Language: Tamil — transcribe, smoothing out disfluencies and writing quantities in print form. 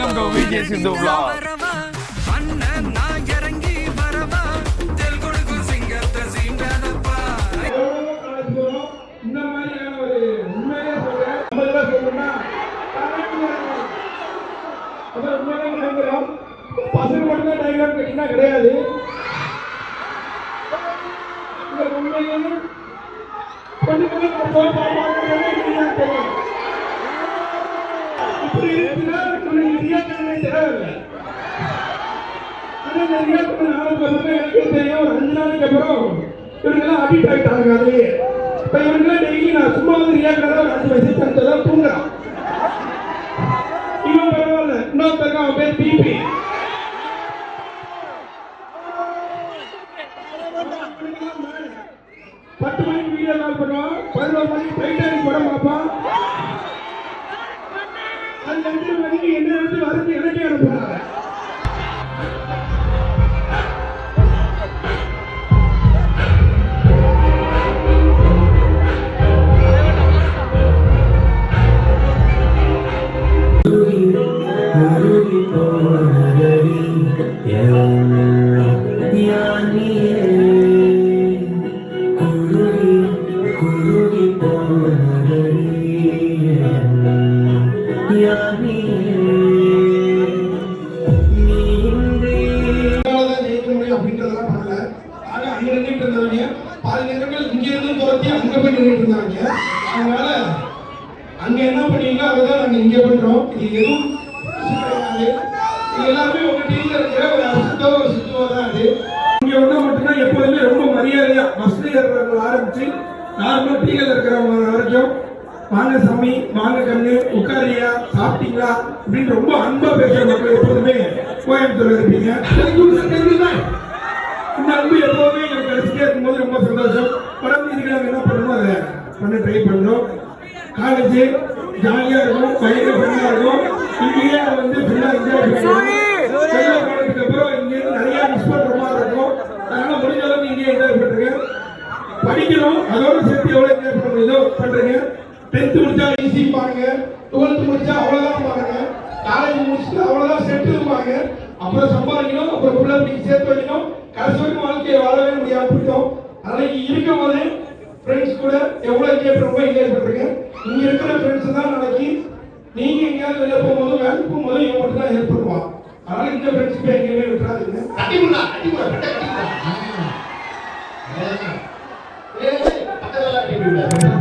Welcome to Vijay Sindhu vlog. அண்ணன் நான் இறங்கி வரவா தெல் கொடுக்கு சிங்கத்தை சீண்டாதப்பா. இந்த மாதிரியான ஒரு உண்மையே சொல்றேன். நம்ம சொல்லணும்னா அப்புறம் உண்மையாக நினைக்கிறோம். பசங்க மட்டும் டைலாக் கட்டினா கிடையாது. இந்த உண்மையும் கொஞ்சம் இப்படி இருக்குன்னா ரியாக்ஷனே தேவையில்லை. ஆனால் இந்த ரியாக்ஷன் ஆரம்பிச்சதுக்கு எனக்கே தெரியும். ஒரு 5 நாளைக்கு அப்புறம் இவங்கெல்லாம் அடிக்ட் ஆகிட்டாங்க. அதுலேயே இப்போ இவங்கெல்லாம் டெய்லி நான் சும்மா வந்து ரியாக்ட் தான் 5 வயசு தனித்தான் தூங்குறான். இவன் பரவாயில்ல. இன்னொருத்தருக்கு அவன் பேர் பிபி. 10 மணிக்கு வீடியோ கால் பண்ணுவான். 11 மணிக்கு டைட்டானிக் படம் பார்ப்பான். அந்த 2 மணிக்கு என்ன எடுத்து வரது எனக்கே அனுப்புறாங்க. அப்படின்றதெல்லாம் பண்ணல. ஆக அங்க நின்றுட்டு இருந்தவங்க பாதி நேரங்கள் இங்க இருந்து துரத்தி அங்க போய் நின்றுட்டு இருந்தாங்க. அதனால அங்க என்ன பண்ணீங்களோ அதைதான் நாங்க இங்க பண்றோம். இது எதுவும் கிடையாது. இது எல்லாமே உங்க டீம்ல இருக்கிற ஒரு அசுத்தோ ஒரு சுத்தவோ தான் அது. இங்க வந்தா மட்டும்தான் எப்போதுமே ரொம்ப மரியாதையா பஸ்ல இருக்கிறவங்க ஆரம்பிச்சு நார்மல் டீல இருக்கிறவங்க வரைக்கும் வாங்க சாமி, வாங்க கண்ணு, உட்காரியா, சாப்பிட்டீங்களா அப்படின்னு ரொம்ப அன்பா பேசுற மக்கள் எப்போதுமே கோயம்புத்தூர்ல இருப்பீங்க. இந்த அன்பு எப்போதுமே எனக்கு கிடைச்சிட்டே இருக்கும்போது ரொம்ப சந்தோஷம். படம் இதுக்கு நாங்கள் என்ன பண்ணணும் அதை பண்ண ட்ரை பண்றோம். காலேஜ் ஜாலியா இருக்கும், பயங்கர ஃப்ரெண்டா இருக்கும். இங்கேயே வந்து ஃபுல்லா என்ஜாய் பண்ணுவோம். போனதுக்கு அப்புறம் இங்க நிறைய மிஸ் பண்ற மாதிரி இருக்கும். அதனால முடிஞ்ச அளவுக்கு இங்கே என்ஜாய் பண்றீங்க. படிக்கணும், அதோட சேர்த்து எவ்வளவு என்ஜாய் பண்ண முடியுதோ பண்றீங்க. 10th முடிச்சா ஈஸி பாருங்க, 12th முடிச்சா அவ்வளவுதான் பாருங்க, காலேஜ் முடிச்சுட்டு அவ்வளவுதான் செட்டில் பாருங்க. அப்புறம் சம்பாதிக்கணும், அப்புறம் பிள்ளை நீங்க சேர்த்து வைக்கணும். கடைசி வரைக்கும் வாழ்க்கையை வாழவே முடியாம போயிட்டோம். அதனால இருக்கும் போது ஃப்ரெண்ட்ஸ் கூட எவ்வளவு என்ஜாய் ரொம்ப என்ஜாய் பண்றீங்க. இங்க இருக்கிற ஃப்ரெண்ட்ஸ் தான் நாளைக்கு நீங்க எங்கேயாவது வெளியே போகும்போது வேலைக்கு போகும்போது இவங்க மட்டும் தான் ஹெல்ப் பண்ணுவான். அதனால இந்த ஃப்ரெண்ட்ஷிப்பை எங்கேயுமே விட்டுறாதீங்க. பக்கத்துல